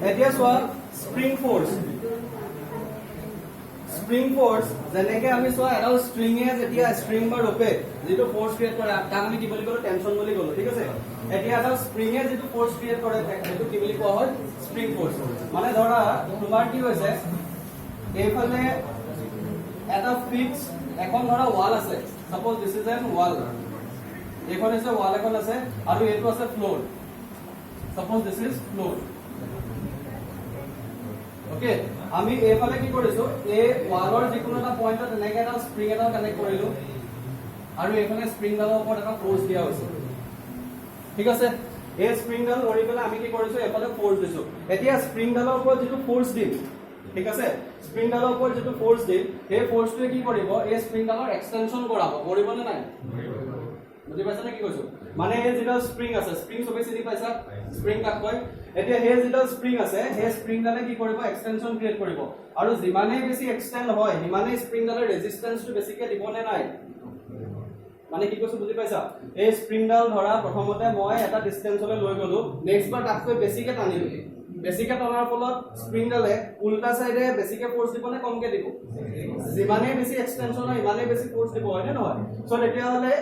এতিয়া চোৱা spring force যেনেকে আমি চোৱা এডাল স্ট্ৰিঙে যেতিয়া স্প্ৰিং বা ৰোপে যেটো ফোৰ্স ক্ৰিয়েট কৰে তাক আমি কি বুলি কলো টেনশন বুলি কলো ঠিক আছে এতিয়া এডাল স্প্ৰিঙে যেটো ফোৰ্স ক্ৰিয়েট কৰে সেইটো কি বুলি কোৱা হয় স্প্ৰিং ফোৰ্স মানে ধৰা তোমাৰ কি হৈছে এইফালে এটা ফিক্স এখন ধৰা ওয়াল আছে সাপোজ দিস ইজ এন ওয়াল এখন আছে ওয়াল এখন আছে আৰু এইটো আছে floor suppose this is floor okay আমি এইফালে কি কৰিছো এই ওয়ালৰ যিকোনো এটা পইণ্টত এনেকৈ এটা স্প্ৰিং এটা কানেক্ট কৰিলো আৰু এইফালে স্প্ৰিংডালৰ ওপৰত এটা ফোৰ্স দিয়া হৈছে ঠিক আছে এই স্প্ৰিংডাল ধৰি পেলাই আমি কি কৰিছো এইফালে ফোৰ্স দিছো এতিয়া স্প্ৰিংডালৰ ওপৰত যিটো ফোৰ্স দিম ঠিক আছে স্প্ৰিংডালৰ ওপৰত যিটো ফোৰ্স দিম সেই ফোৰ্সটোৱে কি কৰিব এই স্প্ৰিংডালৰ এক্সটেনশন কৰাব কৰিবনে নাই বুজি পাইছা নে কি কৈছো মানে এই যেটা স্প্ৰিং আছে স্প্ৰিং সবে চিনি পাইছা স্প্ৰিং কাক কয় এতিয়া হে যেটা স্প্ৰিং আছে হে স্প্ৰিংডালে কি কৰিব এক্সটেনশন ক্ৰিয়েট কৰিব আৰু যিমানে বেছি এক্সটেন্ড হয় সিমানে স্প্ৰিংডালৰ ৰেজিস্ট্যান্সটো বেছিকে দিবনে নাই মানে কি কৈছো বুজি পাইছা এই স্প্ৰিংডাল ধৰা প্ৰথমতে মই এটা ডিসটেন্সলৈ লৈ গলো নেক্সট বাৰ তাতকৈ বেছিকে টানিলো বেছিকে টানাৰ ফলত স্প্ৰিংডালে উল্টা সাইডে বেছিকে ফোর্স দিব নে কমকে দিব যিমানে বেছি এক্সটেনশন হয় ইমানে বেছি ফোর্স দিব হয় নে নহয় সো তেতিয়া হলে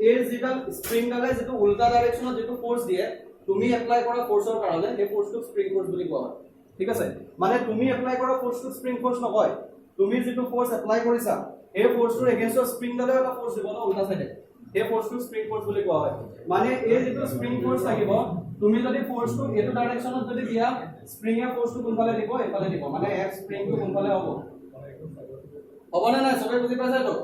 এই যেটা স্প্ৰিংডালে যেটো উল্টা ডাইৰেকশনত যেটো ফোৰ্স দিয়ে তুমি এপ্লাই কৰা ফোৰ্সৰ কাৰণে এই ফোৰ্সটো স্প্ৰিং ফোৰ্স বুলি কোৱা হয় ঠিক আছে মানে তুমি এপ্লাই কৰা ফোৰ্সটো স্প্ৰিং ফোৰ্স নহয় তুমি যেটো ফোৰ্স এপ্লাই কৰিছা এই ফোৰ্সটোৰ এগেইনষ্টত স্প্ৰিংডালে এটা ফোৰ্স দিব না উল্টা সাইডে এই ফোৰ্সটো স্প্ৰিং ফোৰ্স বুলি কোৱা হয় মানে এই যেটো স্প্ৰিং ফোৰ্স থাকিব তুমি যদি ফোৰ্সটো এটো ডাইৰেকশনত যদি দিয়া স্প্ৰিংয়ে ফোৰ্সটো কোনফালে দিব এফালে দিব মানে এফ স্প্ৰিংটো কোনফালে হ'ব হবনে নাই সবে বুজি পাইছা তো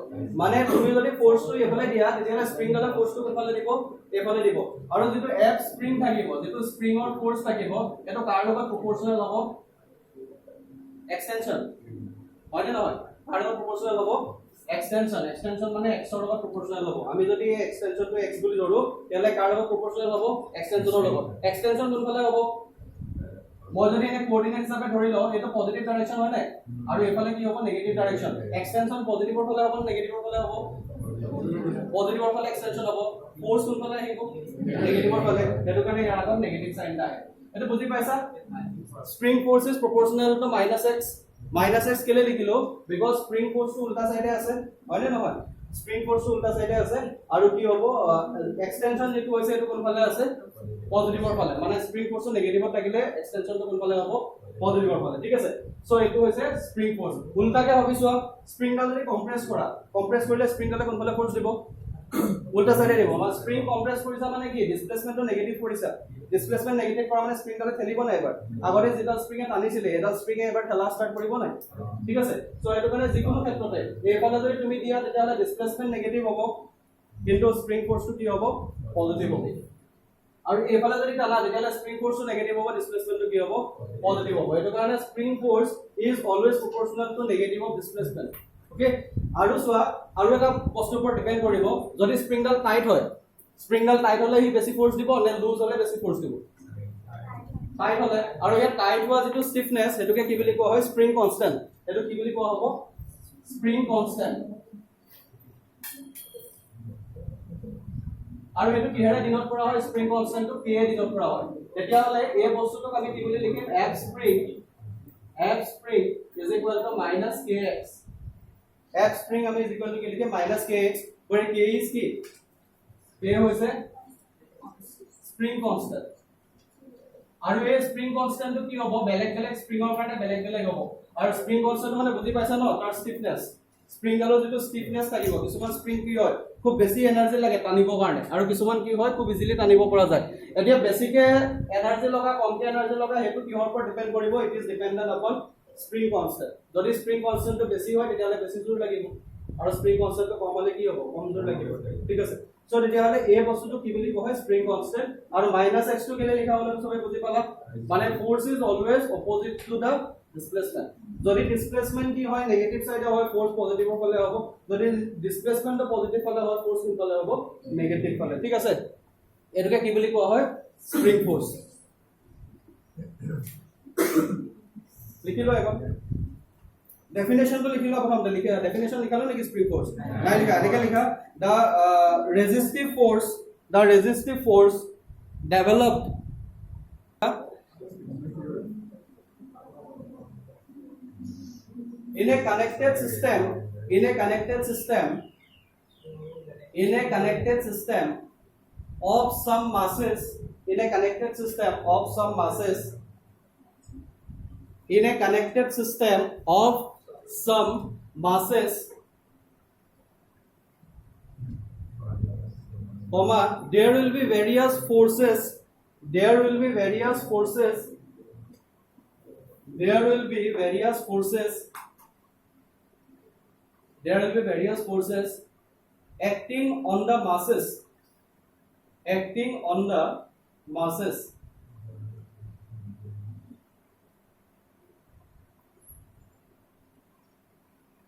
মানে তুমি যদি ফোর্সটো এফালে দিয়া তেতিয়া স্প্ৰিংডালে ফোৰ্সটো কোনফালে দিব এফালে দিব আৰু যেটো এফ স্প্ৰিং থাকিব যেটো স্প্ৰিংৰ ফোৰ্স থাকিব এটো কাৰ লগত প্ৰপোৰ্শনেল হ'ব এক্সটেনশন হয় নে নহয় কাৰ লগত প্ৰপোৰ্শনেল হ'ব extension মানে x ৰ লগত proportional হ'ব আমি যদি extension টো x বুলি ধৰো তেলে কাৰ লগত proportional হ'ব extension ৰ লগত extension কোনফালে হ'ব মই যদি এনে কোঅৰ্ডিনেট হিচাপে ধৰি লও এটো পজিটিভ ডাইৰেকশন হয় নাই আৰু এফালে কি হ'ব নেগেটিভ ডাইৰেকশন extension পজিটিভৰ ফালে হ'ব নেগেটিভৰ ফালে হ'ব পজিটিভৰ ফালে extension হ'ব ফোৰ্স কোনফালে আহিব নেগেটিভৰ ফালে এটো কাৰণে ইয়াৰ আগত নেগেটিভ সাইন আহে এটো বুজি পাইছা spring force is proportional to minus x কেলে লিখিলো বিকজ স্প্ৰিং ফোৰ্স উল্টা সাইডে আছে হয়নে নহয় স্প্ৰিং ফোৰ্স উল্টা সাইডে আছে আৰু কি হ'ব এক্সটেনশন যেটো হৈছে এটো কোনফালে আছে পজিটিভৰ ফালে মানে স্প্ৰিং ফোৰ্স নেগেটিভত থাকিলে এক্সটেনশনটো কোনফালে হ'ব পজিটিভৰ ফালে ঠিক আছে সো এটো হৈছে স্প্ৰিং ফোৰ্স উল্টাকে ভাবিছো স্প্ৰিংডাল যদি কম্প্ৰেস কৰিলে স্প্ৰিংডালে কোনফালে ফোৰ্স দিব উল্টা সাইডে দিব মানে স্প্ৰিং কম্প্ৰেস কৰিছা মানে কি ডিসপ্লেসমেন্টটো নেগেটিভ কৰিছা ডিসপ্লেসমেন্ট নেগেটিভ কৰা মানে স্প্ৰিংডালে ঠেলিব নাই এবাৰ আগতে যেটা স্প্ৰিঙে টানিছিলে এটা স্প্ৰিঙে এবাৰ ঠেলা ষ্টাৰ্ট কৰিব নাই ঠিক আছে সো এটো মানে যিকোনো ক্ষেত্ৰতে এইফালে যদি তুমি দিয়া তেতিয়াহলে ডিসপ্লেসমেন্ট নেগেটিভ হ'ব কিন্তু স্প্ৰিং ফোৰ্সটো কি হ'ব পজিটিভ হ'ব আৰু এইফালে যদি টানা তেতিয়াহলে স্প্ৰিং ফোর্সটো নেগেটিভ হ'ব ডিসপ্লেসমেন্টটো কি হ'ব পজিটিভ হ'ব এটো কাৰণে spring force is always proportional to negative of displacement okay আৰু সোৱা আৰু এটা বস্তুৰ ওপৰত ডিপেন্ড কৰিব যদি স্প্ৰিংডাল টাইট হলে হি বেছি ফোৰ্স দিব নে লুজ হলে বেছি ফোৰ্স দিব টাইট হলে আৰু ইয়াত টাইট হোৱা যেটো স্টিফনেস এটোকে কি বুলি কোৱা হয় স্প্ৰিং কনস্ট্যান্ট এটো কি বুলি কোৱা হ'ব স্প্ৰিং কনস্ট্যান্ট আৰু এটো কিহেৰে ডিনোট কৰা হয় স্প্ৰিং কনস্ট্যান্টটো k এ ডিনোট কৰা হয় তেতিয়া হলে এই বস্তুটোক আমি কি বুলি লিখিম f spring is equal to minus kx f spring আমি is equal to কি লিখিম minus kx where k is কি k হৈছে স্প্ৰিং কনস্ট্যান্ট আৰু এই স্প্ৰিং কনস্ট্যান্টটো কি হ'ব বেলেগ স্প্ৰিংৰ কাৰণে বেলেগ হ'ব আৰু স্প্ৰিং কনস্ট্যান্ট মানে বুজি পাইছা ন তাৰ স্টিফনেস স্প্ৰিংডালৰ যেটো স্টিফনেস থাকিব কিছুমান স্প্ৰিং কি হয় খুব বেছি এনাৰ্জি লাগে টানিবৰ কাৰণে আৰু কিছুমান কি হয় খুব ইজিলি টানিব পৰা যায় এতিয়া বেছিকে এনাৰ্জি লগা কমকে এনাৰ্জি লগা হেতু কিহৰ ওপৰত ডিপেন্ড কৰিব ইট ইজ ডিপেন্ডেন্ট আপন স্প্ৰিং কনস্ট্যান্ট যদি স্প্ৰিং কনস্ট্যান্টটো বেছি হয় তেতিয়াহলে বেছি জোৰ লাগিব আৰু স্প্ৰিং কনস্ট্যান্টটো কম হলে কি হ'ব কম জোৰ লাগিব ঠিক আছে সো তেতিয়াহলে এই বস্তুটো কি বুলি কোৱা হয় স্প্ৰিং কনস্ট্যান্ট আৰু -x টো কেলে লিখা হল সবে বুজি পালা মানে force is always opposite to the displacement যদি ডিসপ্লেসমেন্ট কি হয় নেগেটিভ সাইডে হয় ফোর্স পজিটিভৰ ফালে হ'ব যদি ডিসপ্লেসমেন্টটো পজিটিভ ফালে হয় ফোর্স কোনফালে হ'ব নেগেটিভ ফালে ঠিক আছে এটোকে কি বুলি কোৱা হয় স্প্ৰিং ফোর্স লিখিলো এখন definition to लिखिलो अब हम लिखा definition निकालो ना कि स्प्रिंग फोर्स नहीं लिखा लिखा the resistive force developed in a connected system of some masses comma there will be various forces acting on the masses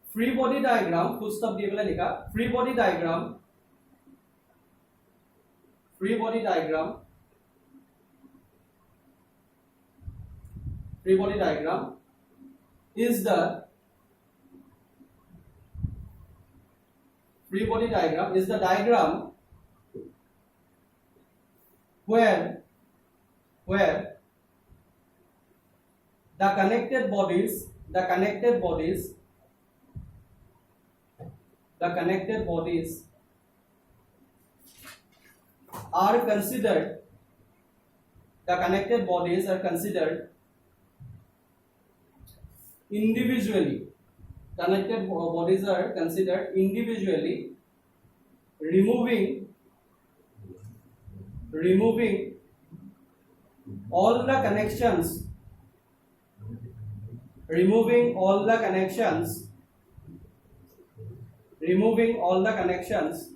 free body diagram full stop দিয়ে পেলাই লিখা free body diagram is the diagram where the connected bodies are considered individually removing all the connections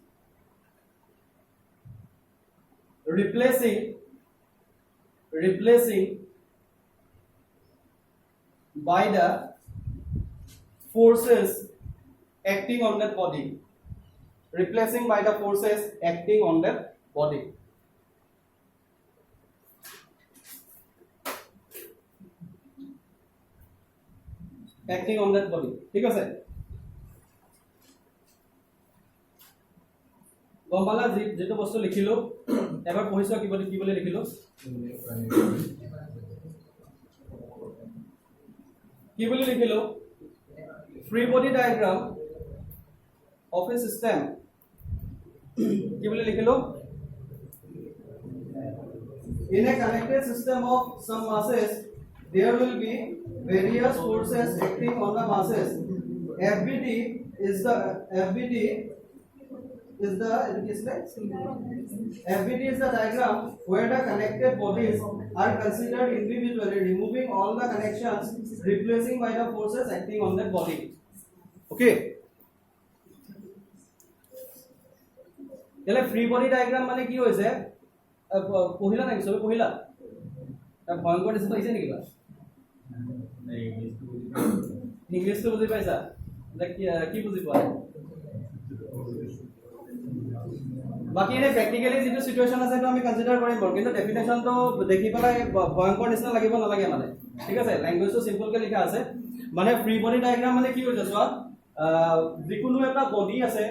replacing by the forces acting on that body ঠিক আছে গম পালা যেটো বস্তু লিখিলো এবাৰ পঢ়িছো কি বলি লিখিলো free body diagram of a system কি বলি লিখিলো in a connected system of some masses there will be various forces acting on the masses FBD is the diagram where the connected bodies are considered individually removing all the connections replacing by the forces acting on that body okay তাহলে free body diagram মানে কি হৈছে পঢ়িলা নাকি সবে পঢ়িলা ভয়ংকৰ দিছে পাইছে নেকি বা ইংলিশ তো বুজি পাইছা কি বুজি পোৱা বাকি এনে প্ৰ্যাকটিক্যালি যেটো সিচুয়েশন আছে তো আমি কনসিডাৰ কৰিম কিন্তু ডেফিনেশন তো দেখি পেলাই ভয়ংকৰ নিচিনা লাগিব নালাগে মানে ঠিক আছে ল্যাঙ্গুয়েজ তো সিম্পল কে লিখা আছে মানে ফ্রি বডি ডায়াগ্রাম মানে কি হৈছে চোৱা যিকোনো এটা বডি আছে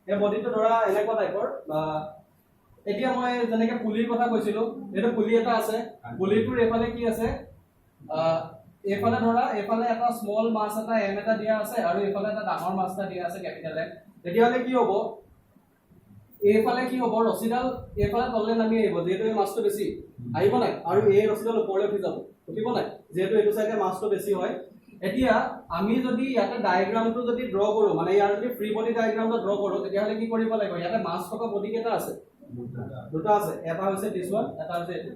এই বডিটো ধৰা এনেকুৱা টাইপৰ এতিয়া মই যেনেকৈ পুলিৰ কথা কৈছিলো এটা পুলি এটা আছে পুলিটোৰ এফালে কি আছে এফালে ধৰা এফালে এটা স্মল মাছ এটা এম এটা দিয়া আছে আৰু এফালে এটা ডাঙৰ মাছ এটা দিয়া আছে ক্যাপিটাল এম তেতিয়াহলে কি হ'ব এফালে কি হ'ব ৰছিডাল এফালে তললে নামি আহিব যেহেতু এই মাছটো বেছি আহিব নাই আৰু এই ৰছিডাল ওপৰলৈ উঠি যাব উঠিব নাই যেহেতু এইটো সাইডে মাছটো বেছি হয় এতিয়া আমি যদি ইয়াতে ডায়াগ্ৰামটো যদি ড্ৰ কৰো মানে ইয়াৰ যদি ফ্ৰী বডি ডায়াগ্ৰামটো ড্ৰ কৰো তেতিয়াহলে কি কৰিব লাগিব ইয়াতে মাছ থকা বডি কেটা আছে দুটা আছে এটা হৈছে দিস ওয়ান এটা হৈছে এটো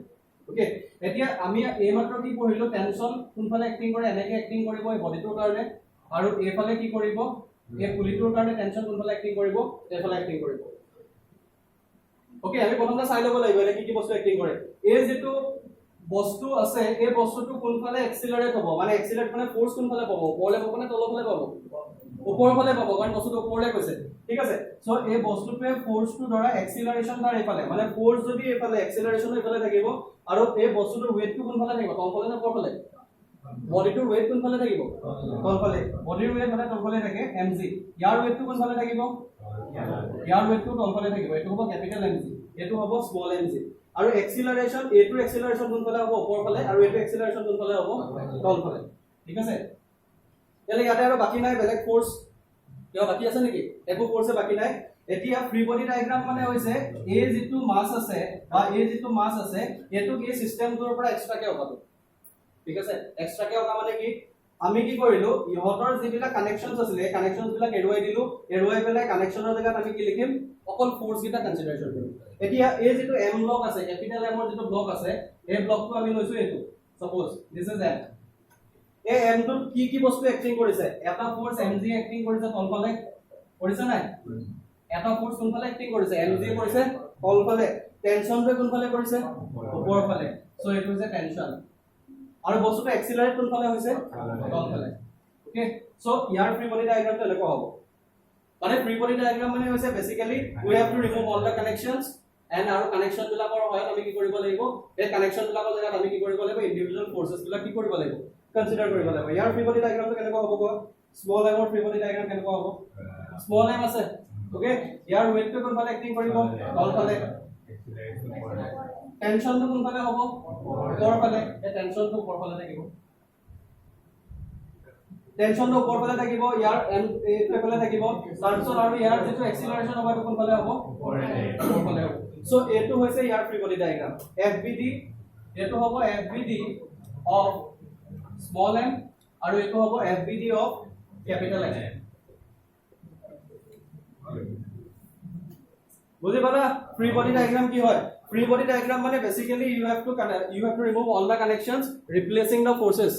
ওকে এতিয়া আমি এই মাত্ৰ কি পঢ়িলো টেনশন কোনফালে এক্টিং কৰে এনেকে এক্টিং কৰিব এই বডিটোৰ কাৰণে আৰু এইফালে কি কৰিব এই পুলিটোৰ কাৰণে টেনশন কোনফালে এক্টিং কৰিব এইফালে এক্টিং কৰিব ওকে আমি প্ৰথমতে চাই ল'ব লাগিব এনে কি বস্তু এক্টিং কৰে এই যেটো বস্তু আছে এই বস্তুটো কোনফালে এক্সিলাৰেট হ'ব মানে এক্সিলাৰেট মানে ফোৰ্স কোনফালে পাব ওপৰলে পাব নে তলফালে পাব ওপৰফালে পাব কাৰণ বস্তুটো ওপৰলে গৈছে ঠিক আছে সো এই বস্তুটোৱে ফোৰ্সটো ধৰা এক্সিলাৰেশন তাৰ এইফালে মানে ফোৰ্স যদি এইফালে এক্সিলাৰেশন এইফালে থাকিব আৰু এই বস্তুটোৰ ওয়েটটো কোনফালে থাকিব তলফালে নে ওপৰফালে বডিটোৰ ওয়েট কোনফালে থাকিব তলফালে বডিৰ ওয়েট মানে তলফালে থাকে mg ইয়াৰ ওয়েটটো কোনফালে থাকিব ইয়াৰ ওয়েটটো তলফালে থাকিব এটো হ'ব ক্যাপিটাল mg এটো হ'ব স্মল mg আৰু এক্সিলাৰেশন এটো এক্সিলাৰেশন কোনফালে হ'ব ওপৰ ফালে আৰু এটো এক্সিলাৰেশন কোনফালে হ'ব তল ফালে ঠিক আছে এলে ইয়াতে আৰু বাকি নাই বেলেগ ফোৰ্স কিয় বাকি আছে নেকি একো ফোৰ্সে বাকি নাই এতিয়া ফ্ৰী বডি ডায়াগ্ৰাম মানে হৈছে এ যেটো মাস আছে বা এ যেটো মাস আছে এটো কি সিস্টেমটোৰ পৰা এক্সট্ৰাকে হ'ব ঠিক আছে এক্সট্ৰাকে হ'ব মানে কি আমি কি কৰিলো ইহতৰ যিবিলাক কানেকশনস আছিল এই কানেকশনস বিলাক এৰুৱাই দিলো এৰুৱাই পেলাই কানেকশনৰ জায়গাত আমি কি লিখিম অকল ফোৰ্স গিটা কনসিডাৰেচন কৰিম এতিয়া এই যেটো এম ব্লক আছে ক্যাপিটাল এমৰ যেটো ব্লক আছে এই ব্লকটো আমি লৈছো এটো সাপোজ দিস ইজ এম এই এম টো কি বস্তু এক্টিং কৰিছে এটা ফোৰ্স mg এক্টিং কৰিছে তলফালে কৰিছে নাই এটা ফোৰ্স কোনফালে এক্টিং কৰিছে mg কৰিছে তলফালে টেনশনটো কোনফালে কৰিছে ওপৰ ফালে সো এটো হৈছে টেনশন আৰু বস্তুটো এক্সিলাৰেট কোনফালে হৈছে তলফালে ওকে সো ইয়াৰ ফ্ৰী বডি ডায়াগ্ৰামটো এনেকুৱা হ'ব মানে ফ্ৰী বডি ডায়াগ্ৰাম মানে হৈছে basically we have to remove all the connections and আৰু কানেকশন বিলাকৰ হয় আমি কি কৰিব লাগিব এই কানেকশন বিলাকৰ জায়গাত আমি কি কৰিব লাগিব ইন্ডিভিজুৱেল ফোৰ্সেস বিলাক কি কৰিব লাগিব কনসিডাৰ কৰিব লাগিব ইয়াৰ ফ্ৰী বডি ডায়াগ্ৰামটো কেনেকুৱা হ'ব স্মল m ৰ ফ্ৰী বডি ডায়াগ্ৰাম কেনেকুৱা হ'ব স্মল m আছে ওকে ইয়াৰ ওয়েটটো কোনফালে এক্টিং কৰিব তলফালে টেনশনটো কোনফালে হ'ব ওপৰফালে এই টেনশনটো ওপৰফালে থাকিব টেনশনটো ওপৰফালে থাকিব ইয়াৰ এইফালে থাকিব তাৰপিছত আৰু ইয়াৰ যেটো এক্সিলাৰেশন হ'ব কোনফালে হ'ব ওপৰফালে হ'ব সো এটো হৈছে ইয়াৰ ফ্ৰী বডি ডায়াগ্ৰাম FBD এটো হ'ব FBD অফ স্মল m আৰু এটো হ'ব FBD অফ ক্যাপিটাল M বুজি পালা ফ্ৰী বডি ডায়াগ্ৰাম কি হয় ফ্ৰী বডি ডায়াগ্ৰাম মানে basically you have to remove all the connections replacing the forces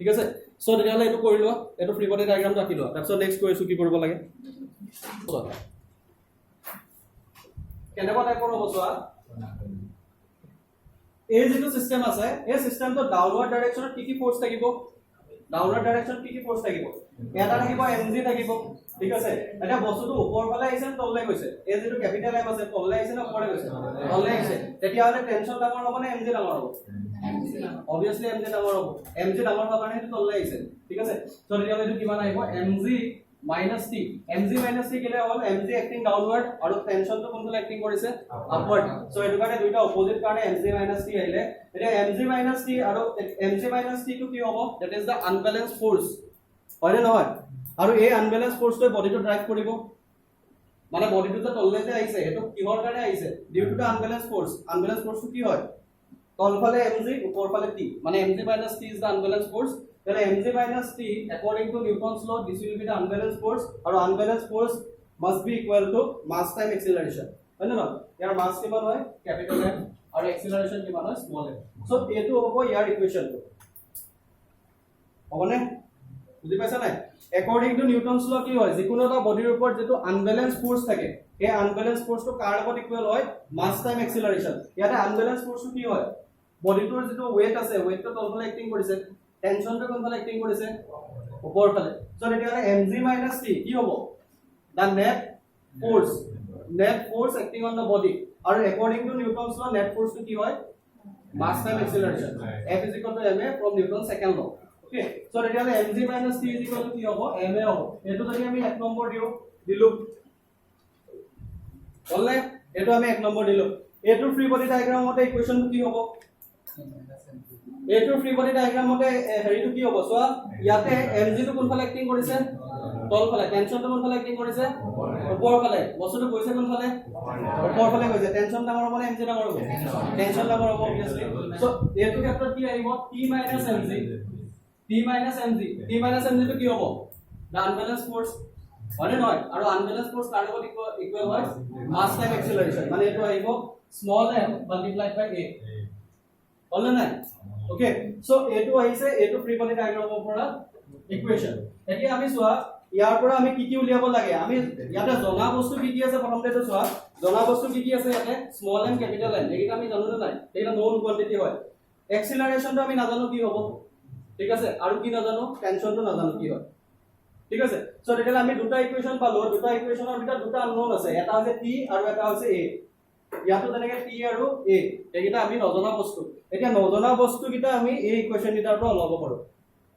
ঠিক আছে সো তেতিয়ালে এটো কৰি লোৱা এটো ফ্ৰী বডি ডায়াগ্ৰামটো আঁকি লোৱা তাৰপিছত নেক্সট কৰিছো কি কৰিব লাগে কেনেকুৱা টাইপৰ হ'ব চোৱা এই যেটো সিস্টেম আছে এই সিস্টেমটো ডাউনৱাৰ্ড ডাইৰেকশনত কি ফোৰ্স থাকিব ডাউনৱাৰ্ড ডাইৰেকশন কি ফোৰ্স থাকিব এটা থাকিব mg থাকিব ঠিক আছে এটা বস্তুটো ওপৰ ফালে আহিছে তললে গৈছে এই যেটো ক্যাপিটাল m আছে তললে আহিছে না ওপৰে গৈছে তললে আহিছে তেতিয়া হলে টেনশন ডাঙৰ হ'ব না mg ডাঙৰ হ'ব obviously mg ডাঙৰ হ'ব mg ডাঙৰ হোৱাৰ কাৰণে তললে আহিছে ঠিক আছে তো তেতিয়া হলে কিমান আহিব mg minus t mg minus t কেলে হ'ল mg এক্টিং ডাউনৱাৰ্ড আৰু টেনশনটো কোনফালে এক্টিং কৰিছে আপৱাৰ্ড সো এটো কাৰণে দুইটা অপোজিট কাৰণে mg minus t আহিলে এতিয়া mg minus t আৰু mg minus t টো কি হ'ব that is the unbalanced force হয় নহয় আৰু এই আনব্যালেন্সড ফোৰ্সটো বডিটো ড্ৰাইভ কৰিব মানে বডিটো যে তললে যে আহিছে এটো কিহৰ কাৰণে আহিছে ডিউ টু দা আনব্যালেন্সড ফোৰ্সটো কি হয় তলফালে mg ওপৰফালে t মানে mg minus t is the unbalanced force then mg minus t according to Newton's law this will be the unbalanced force আৰু unbalanced force must be equal to mass time acceleration হয় না ইয়াৰ মাস কিমান হয় capital M আৰু acceleration কিমান হয় small m so এটো হ'ব ইয়াৰ ইকুৱেশনটো হ'বনে বুজি পাইছা নাই according to Newton's law কি হয় যিকোনো এটা বডিৰ ওপৰত যেটো আনব্যালেন্সড ফোৰ্স থাকে এই আনব্যালেন্সড ফোৰ্সটো কাৰ লগত ইকুৱেল হয় মাস টাইম acceleration ইয়াতে আনব্যালেন্সড ফোৰ্সটো কি হয় বডিটোৰ যেটো ওয়েট আছে ওয়েটটো তলফালে এক্টিং কৰিছে টেনশনটো কোনফালে এক্টিং কৰিছে ওপৰফালে সো তেতিয়া mg minus t কি হ'ব the net force acting on the body আৰু according to Newton's law net force টো কি হয় mass time acceleration F is equal to ma from Newton's second law okay so তেতিয়া mg minus t is equal to কি হ'ব ma হ'ব এটো যদি আমি 1 নম্বৰ দিলু বললে এটো আমি 1 নম্বৰ দিলু এটো ফ্ৰী বডি ডায়াগ্ৰাম মতে ইকুৱেশনটো কি হ'ব এটো ফ্ৰী বডি ডায়াগ্ৰাম মতে হেৰিটো কি হ'ব সোৱা ইয়াতে mg টো কোনফালে এক্টিং কৰিছে তলফালে টেনশনটো কোনফালে এক্টিং কৰিছে ওপৰফালে বস্তুটো গৈছে কোনফালে ওপৰফালে গৈছে টেনশন ডাঙৰ হ'ব না mg ডাঙৰ হ'ব টেনশন ডাঙৰ হ'ব obviously সো এটো ক্ষেত্ৰত কি আহিব t minus mg টো কি হ'ব দা আনব্যালেন্সড ফোর্স মানে নহয় আৰু আনব্যালেন্সড ফোৰ্স কাৰ লগত ইকুৱেল হয় মাস টাইম এক্সিলাৰেশন মানে এটো আহিব small m multiplied by a হল না ওকে সো এটো আহিছে এটো ফ্ৰী বডি ডায়াগ্ৰামৰ পৰা ইকুৱেশন এতিয়া আমি চোৱা ইয়াৰ পৰা আমি কি উলিয়াব লাগে আমি ইয়াতে জনা বস্তু কি আছে প্ৰথমতে তো চোৱা জনা বস্তু কি আছে ইয়াতে স্মল m ক্যাপিটাল m এইটা আমি জানো না নাই এইটা নোন কোয়ান্টিটি হয় এক্সিলাৰেশনটো আমি নাজানো কি হ'ব ঠিক আছে আৰু কি নাজানো টেনশনটো নাজানো কি হয় ঠিক আছে সো তেতিয়া আমি দুটা ইকুৱেশন পালো দুটা ইকুৱেশনৰ ভিতৰত দুটা আননোন আছে এটা আছে t আৰু এটা আছে a ইয়াতো তেনেকে t আৰু a এইটা আমি নজনা বস্তু এতিয়া নজনা বস্তু কিটা আমি এই ইকুৱেশন কিটাৰ পৰা লব পাৰো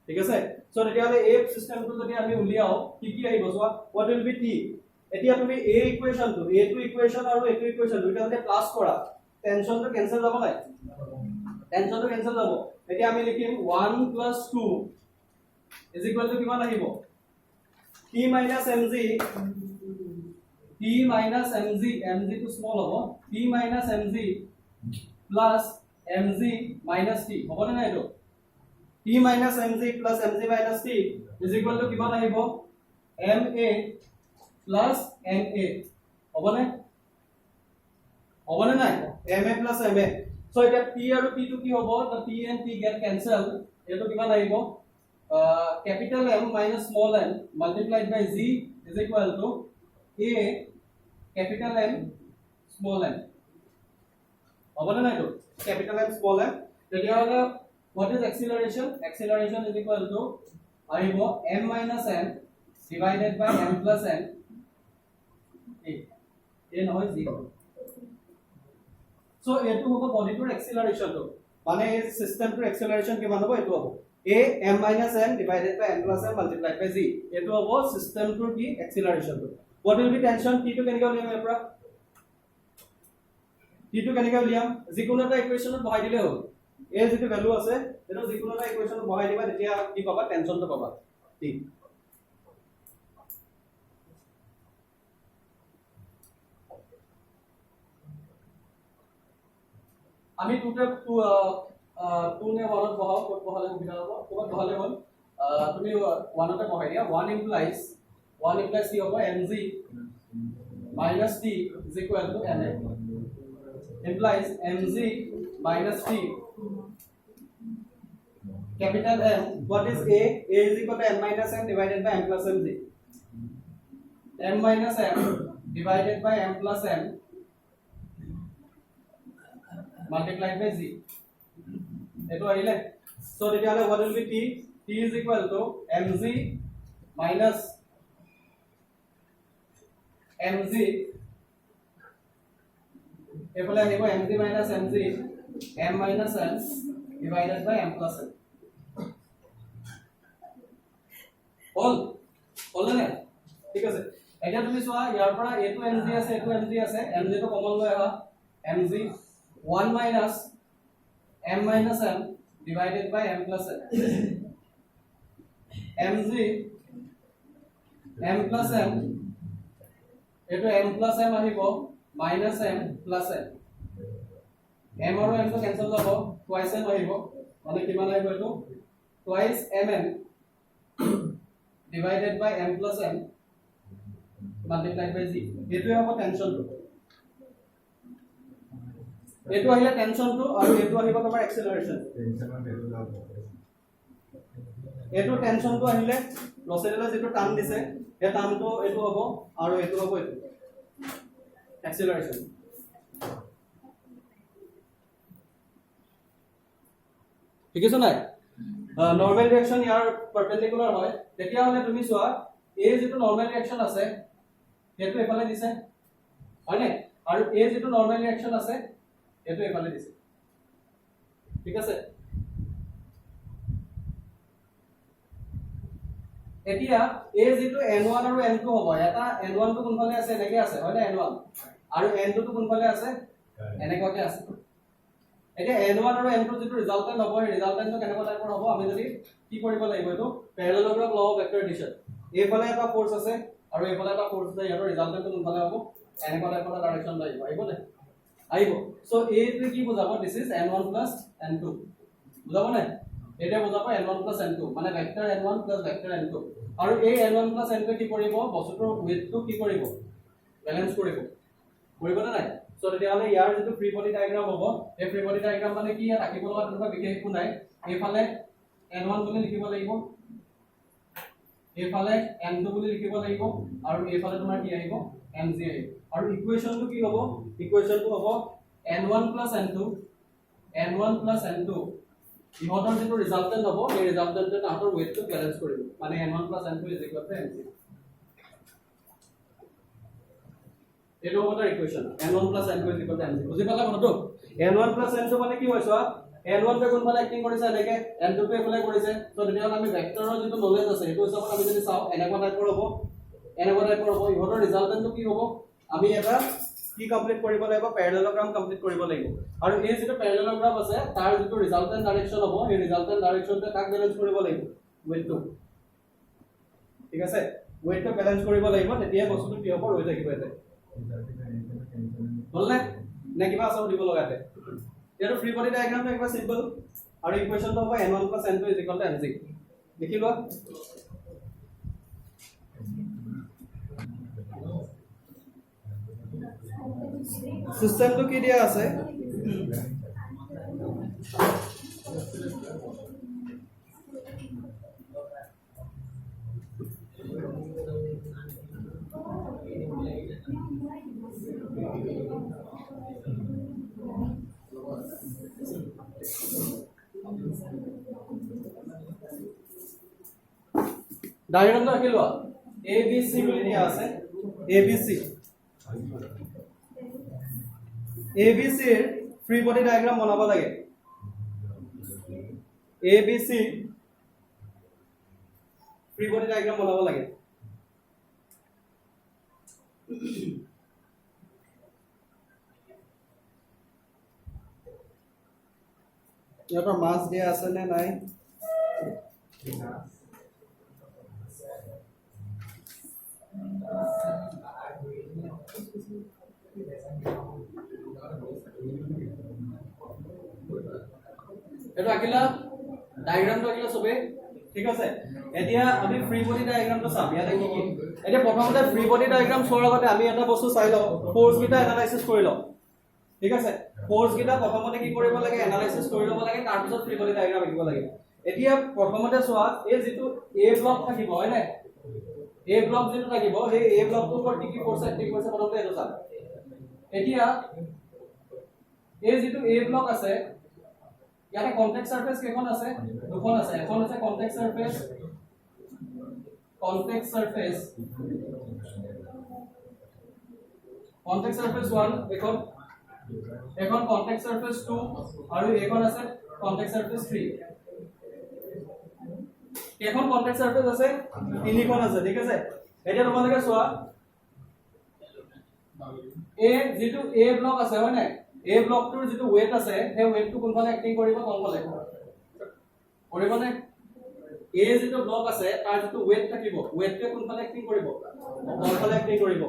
ঠিক আছে সো তেতিয়া এই সিস্টেমটো যদি আমি উলিয়াও কি আহিব সোৱা what will be t এতিয়া তুমি a ইকুৱেশনটো a টো ইকুৱেশন আৰু a টো ইকুৱেশন দুটা যদি প্লাস কৰা টেনশনটো কেনসেল যাব নাই টেনশনটো কেনসেল যাব এতিয়া আমি লিখিম 1 + 2 = কিমান আহিব t - mg t minus mg mg to small hobo t minus mg plus mg minus t hobo na eto t minus mg plus mg minus t is equal to kiman ahibo ma plus ma hobo na nai ma plus ma so eta t aru t to ki hobo the t and t get cancel eto kiman ahibo capital M minus small m multiplied by z is equal to a capital M small m hobo na eto capital M small m tetia what is acceleration acceleration is equal to aribo m minus m divided by m plus n a no is 0 so eto hobo body to acceleration to mane ei system to acceleration kiman hobo eto hobo a m minus n divided by m plus n multiplied by z eto hobo system to ki acceleration to what will be tension t to kenika uliam epra t to kenika uliam jikono ta equation ot bahai dile hol a jitu value ase eto jikono ta equation ot bahai diba tetia ki paba tension to paba t আমি টুতে two নে 1 ত বহাও কত বহালে সুবিধা হ'ব কত বহালে হল তুমি 1 তে বহাই দিয়া 1 implies কি হ'ব mg minus t is equal to na implies mg minus t capital M what is a is equal to m minus n divided by m plus mg m minus m divided by m plus n multiplied by z eto ahile so tetiale what will be t t is equal to mg minus mg efale ahibo mg minus mg m minus n divided by m plus n all ne ঠিক আছে এটা তুমি সোয়া ইয়াৰ পৰা a to mg আছে a to mg আছে mg to common লৈ আহা mg 1 minus m minus m divided by m plus n mg m plus m eto m plus m ahibo minus m plus n m aru m to cancel hobo twice m ahibo mane kiman ahibo eto twice mm divided by m plus m multiplied by z eto hobo tension to eto ahile tension to aru eto ahibo tomar acceleration eto tension to ahile losela jeto টান দিছে e টান to eto hobo aru eto hobo eto acceleration ঠিক আছে নাই normal reaction ইয়াৰ perpendicular হয় তেতিয়া হলে তুমি সোয়া a যেটো normal reaction আছে এটো এফালে দিছে হয় নে আৰু a যেটো normal reaction আছে এটো এফালে দিছে ঠিক আছে এতিয়া a যেটো n1 আৰু n2 হ'ব এটা n1 টো কোনফালে আছে এনেকে আছে হয় না n1 আৰু n2 টো কোনফালে আছে এনেকৈ আছে এতিয়া n1 আৰু n2 যেটো ৰিজাল্টেন্ট হ'ব এই ৰিজাল্টেন্টটো কেনেকুৱা টাইপৰ হ'ব আমি যদি কি কৰিব লাগিব এটো প্যাৰালেলোগ্ৰাম ল অফ ভেক্টৰ এডিশন এইফালে এটা ফোৰ্স আছে আৰু এইফালে এটা ফোৰ্স আছে ইয়াৰ ৰিজাল্টেন্টটো কোনফালে হ'ব এনেকুৱা টাইপৰ ডাইৰেকচন লাগিব আহিব নে আহিব সো a টো কি বুজাব this is n1 plus n2 বুজাব নে এটা বুজাব n1 plus n2 মানে vector n1 plus vector n2 আৰু এই n1 plus n2 কি কৰিব বস্তুটোৰ ওয়েটটো কি কৰিব ব্যালেন্স কৰিব না নাই সো তেতিয়া হলে ইয়াৰ যেটো ফ্ৰী বডি ডায়াগ্ৰাম হ'ব এই ফ্ৰী বডি ডায়াগ্ৰাম মানে কি ইয়াত ৰাখিব লগা তেনেকুৱা বিশেষ একো নাই এইফালে n1 বুলি লিখিব লাগিব এইফালে n2 বুলি লিখিব লাগিব আৰু এইফালে তোমাৰ কি আহিব mg আহিব আৰু ইকুৱেশনটো কি হ'ব ইকুৱেশনটো হ'ব n1 plus n2 ইহঁতৰ যেটো ৰিজাল্টেন্ট হ'ব এই ৰিজাল্টেন্টে তাহাঁতৰ ওয়েটটো ব্যালেন্স কৰিব মানে n1 plus n2 mg এটো হ'ব তাৰ ইকুৱেশন n1 plus n2 mg বুজি পালা কথাটো n1 plus n2 মানে কি হৈছে n1 তে কোনফালে এক্টিং কৰিছে এনেকে n2 তে এফালে কৰিছে সো তেতিয়া আমি ভেক্টৰৰ যেটো নলেজ আছে এটো হিচাপত আমি যদি চাও এনেকুৱা টাইপৰ হ'ব ইহঁতৰ ৰিজাল্টেন্টটো কি হ'ব আমি এটা কি কমপ্লিট কৰিব লাগিব প্যাৰালেলোগ্ৰাম কমপ্লিট কৰিব লাগিব আৰু এই যেটো প্যাৰালেলোগ্ৰাম আছে তাৰ যেটো ৰিজাল্টেন্ট ডাইৰেকশন হ'ব এই ৰিজাল্টেন্ট ডাইৰেকশনটো কাক বেলেন্স কৰিব লাগিব ওয়েটটো ঠিক আছে ওয়েটটো বেলেন্স কৰিব লাগিব তেতিয়া বস্তুটো কি হ'ব ৰৈ থাকিব এতে বলনে নে কিবা আছে দিব লগাতে ইয়াৰ ফ্ৰী বডি ডায়াগ্ৰামটো একবাৰ সিম্পল আৰু ইকুৱেশনটো হ'ব n1 + n2 = nc লিখি লোৱা সিস্টেমটো কি দিয়া আছে ডায়াগ্ৰামটো আঁকি লোৱা ABC বুলি দিয়া আছে ABC ABC এৰ ফ্ৰি বডি ডায়াগ্ৰাম বনাব লাগে ABC ফ্ৰি বডি ডায়াগ্ৰাম বনাব লাগে ইয়াৰ মাস দিয়া আছে নে নাই এটা আকিলা ডায়াগ্রামটো আকিলা সবে ঠিক আছে এতিয়া আমি ফ্রি বডি ডায়াগ্রামটো চাম ইয়াতে কি কি এতিয়া প্ৰথমতে ফ্ৰি বডি ডায়াগ্ৰাম চোৱাৰ আগতে আমি এটা বস্তু চাই লও ফোৰ্স গিটা এনালাইসিস কৰি লও ঠিক আছে ফোৰ্স গিটা প্ৰথমতে কি কৰিব লাগে এনালাইসিস কৰি ল'ব লাগে তাৰ পিছত ফ্ৰি বডি ডায়াগ্ৰাম আঁকিব লাগে এতিয়া প্ৰথমতে চোৱা এই যেটো এ ব্লক থাকিব হয় না এ ব্লক যেটো থাকিব সেই এ ব্লকটোৰ ওপৰত কি ফোৰ্স এক্টিভ কৰিছে প্ৰথমতে এটো চাম এতিয়া এই যেটো এ ব্লক আছে ইয়াতে কন্টেক্ট সারফেস কেখন আছে দুখন আছে এখন আছে কন্টেক্ট সারফেস 1 এখন কন্টেক্ট সারফেস 2 আৰু এখন আছে কন্টেক্ট সাৰফেস 3 এখন কন্টেক্ট সাৰফেস আছে তিনিখন আছে ঠিক আছে এতিয়া তোমালোকে চোৱা এ যেটো এ ব্লক আছে হয় না এ ব্লকটোৰ যেটো ওয়েট আছে সেই ওয়েটটো কোনফালে এক্টিং কৰিব কোনফালে কৰিবনে এ যেটো ব্লক আছে তাৰ যেটো ওয়েট থাকিব ওয়েটটো কোনফালে এক্টিং কৰিব কোনফালে এক্টিং কৰিব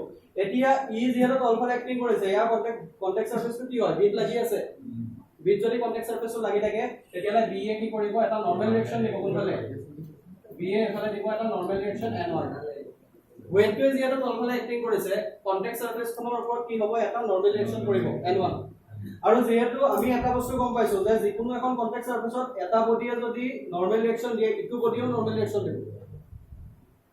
এতিয়া ই যেটো কোনফালে এক্টিং কৰিছে ইয়াৰ কন্টেক্ট সারফেসটো কি হয় বিট লাগি আছে বিট যদি কন্টেক্ট সারফেসটো লাগি থাকে তেতিয়ালে বি এ কি কৰিব এটা নৰমাল ৰিঅ্যাকশন দিব কোনফালে বি এ এফালে দিব এটা নৰমাল ৰিঅ্যাকশন n1 ওয়েটটো যেটো কোনফালে এক্টিং কৰিছে কন্টেক্ট সাৰফেসখনৰ ওপৰত কি হ'ব এটা নৰমাল ৰিঅ্যাকশন কৰিব n1 আৰু যেহেতু আমি এটা বস্তু গম পাইছো যে যিকোনো এখন কন্টেক্ট সারফেসত এটা বডিয়ে যদি নরমাল ৰিঅ্যাকশন দিয়ে ইটো বডিও নৰমাল ৰিঅ্যাকশন দিব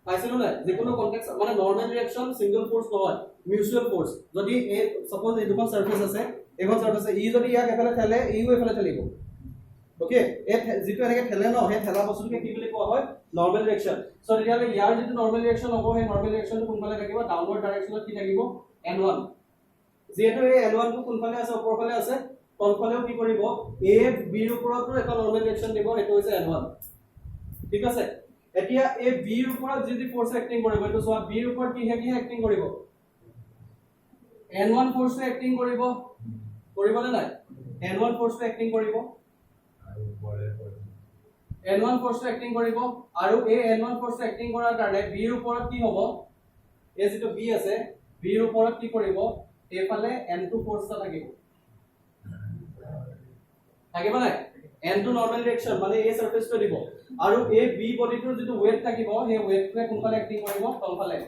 পাইছিলো না যিকোনো কন্টেক্ট মানে নৰমাল ৰিঅ্যাকশন সিঙ্গল ফোর্স নহয় মিউচুয়াল ফোর্স যদি এ সাপোজ এই দুখন সারফেস আছে এখন সারফেস ই যদি ইয়াক এফালে ঠেলে ইও এফালে ঠেলিব ওকে এ যেটো এনেকে ঠেলে ন হে ঠেলা বস্তুকে কি বুলি কোৱা হয় নৰমাল ৰিঅ্যাকশন সো তেতিয়ালে ইয়াৰ যেটো নৰমাল ৰিঅ্যাকশন হ'ব হে নৰমাল ৰিঅ্যাকশনটো কোনফালে থাকিব ডাউনৱাৰ্ড ডাইৰেকশনত কি থাকিব n1 যেহেতু এই n1 টো কোনফালে আছে ওপৰফালে আছে তলফালেও কি কৰিব a b ৰ ওপৰতো এটা নৰমাল ৰিঅ্যাকশন দিব এটো হৈছে n1 ঠিক আছে এতিয়া এই b ৰ ওপৰত যদি ফোৰ্স এক্টিং কৰিব এটো সোৱা b ৰ ওপৰত কি এক্টিং কৰিব n1 ফোৰ্সটো এক্টিং কৰিবনে নাই n1 ফোৰ্সটো এক্টিং কৰিব n1 ফোৰ্সটো এক্টিং কৰিব আৰু এই n1 ফোৰ্সটো এক্টিং কৰাৰ কাৰণে b ৰ ওপৰত কি হ'ব এই যেটো b আছে b ৰ ওপৰত কি কৰিব এফালে n2 ফোৰ্সটা থাকিব নাই n2 নৰমাল ৰিঅ্যাকশন মানে এই সাৰফেসটো দিব আৰু এই b বডিটোৰ যেটো ওয়েট থাকিব সেই ওয়েটটোৱে কোনফালে এক্টিং কৰিব তলফালে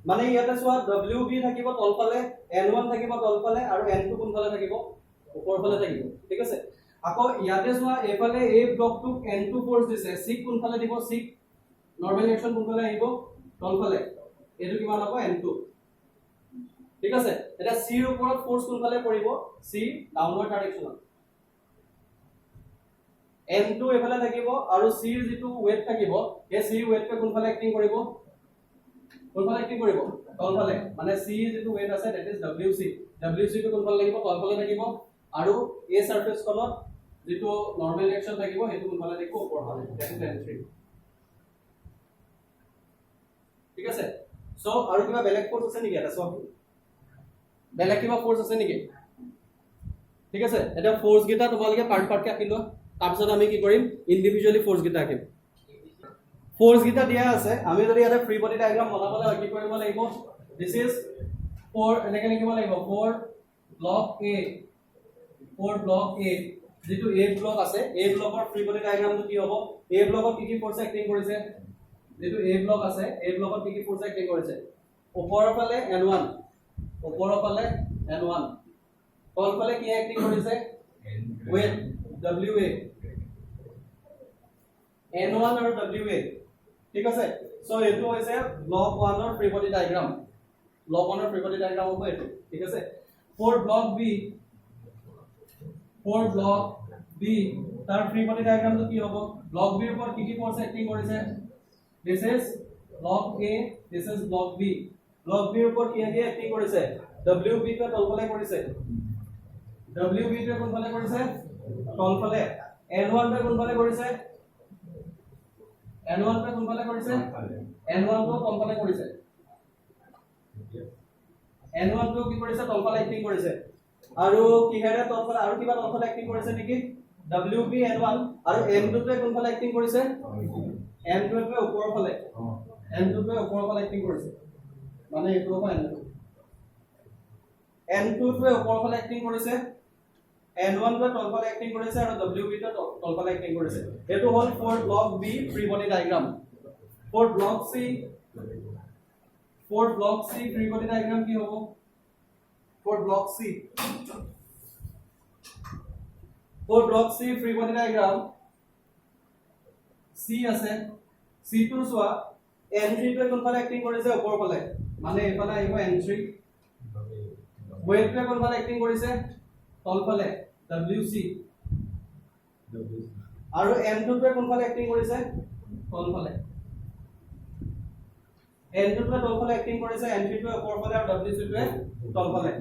মানে ইয়াতে চোৱা wb থাকিব তলফালে n1 থাকিব তলফালে আৰু n2 কোনফালে থাকিব ওপৰফালে থাকিব ঠিক আছে আকৌ ইয়াতে চোৱা এফালে এই ব্লকটোক n2 ফোৰ্স দিছে c কোনফালে দিব c নৰমাল ৰিঅ্যাকশন কোনফালে আহিব তলফালে এটো কিমান হ'ব n2 ঠিক আছে এটা c ৰ ওপৰত ফোৰ্স কোনফালে পৰিব c ডাউনৱাৰ্ড ডাইৰেকশনত n2 এফালে থাকিব আৰু c ৰ যেটো ওয়েট থাকিব এই c ওয়েটটো কোনফালে এক্টিং কৰিব তলফালে মানে c যেটো ওয়েট আছে দ্যাট ইজ wc টো কোনফালে লাগিব তলফালে থাকিব আৰু এই সাৰফেসখনত যেটো নৰমাল ৰিঅ্যাকশন থাকিব হেতু কোনফালে থাকিব ওপৰফালে দ্যাট ইজ n3 ঠিক আছে সো আৰু কিবা বেলেগ ফোর্স আছে নেকি এটা সব বেলেগ কিবা ফোর্স আছে নেকি ঠিক আছে এটা ফোর্স গিটা তোমালকে পার্ট পার্ট কে আকিলো তাৰপিছত আমি কি কৰিম ইন্ডিভিজুয়ালি ফোর্স গিটা আকিম ফোর্স গিটা দিয়া আছে আমি যদি এটা ফ্রি বডি ডায়াগ্রাম বনাবলে কি কৰিব লাগিব দিস ইজ ফৰ এনেকে লিখিব লাগিব ফৰ ব্লক এ যেটো এ ব্লক আছে এ ব্লকৰ ফ্ৰি বডি ডায়াগ্ৰামটো কি হ'ব এ ব্লকত কি ফোৰ্স এক্টিং কৰিছে যেটো এ ব্লক আছে এ ব্লকত কি ফোৰ্স এক্টিং কৰিছে ওপৰৰ ফালে n1 ওপৰৰ ফালে n1 তল ফালে কি এক্টিং কৰিছে ওয়েট wa n1 আৰু wa ঠিক আছে সো এটো হৈছে ব্লক 1 ৰ ফ্ৰি বডি ডায়াগ্ৰাম ব্লক 1 ৰ ফ্ৰি বডি ডায়াগ্ৰাম হ'ব এটো ঠিক আছে ফৰ ব্লক বি তাৰ ফ্ৰি বডি ডায়াগ্ৰামটো কি হ'ব ব্লক বি ৰ ওপৰত কি ফোৰ্স এক্টিং কৰিছে this is block A this is block B block B ৰ ওপৰত কি এক্টিং কৰিছে wb টো তলফালে কৰিছে wb টো কোনফালে কৰিছে তলফালে n1 টো কোনফালে কৰিছে n1 টো কোনফালে কৰিছে n1 টো তলফালে কৰিছে n1 টো কি কৰিছে তলফালে এক্টিং কৰিছে আৰু কিহেৰে তলফালে আৰু কিবা তলফালে এক্টিং কৰিছে নেকি wb n1 আৰু n2 টোৱে কোনফালে এক্টিং কৰিছে n2 টোৱে ওপৰৰ ফালে n2 টোৱে ওপৰৰ ফালে এক্টিং কৰিছে মানে এইটো হ'ব n2 টোৱে ওপৰৰ ফালে এক্টিং কৰিছে n1 টোৱে তলফালে এক্টিং কৰিছে আৰু wb টোৱে তলফালে এক্টিং কৰিছে এটো হ'ল for block B free body diagram for block C free body diagram কি হ'ব for block C free body diagram সি আছে সি টো সোয়া n3 টোৱে কোনফালে এক্টিং কৰিছে ওপৰৰ ফালে মানে এফালে আহিব n3 ওয়েট টোৱে কোনফালে এক্টিং কৰিছে তলফালে wc আৰু n2 টোৱে কোনফালে এক্টিং কৰিছে তলফালে n2 টোৱে তলফালে এক্টিং কৰিছে n3 টোৱে ওপৰৰ ফালে আৰু wc টোৱে তলফালে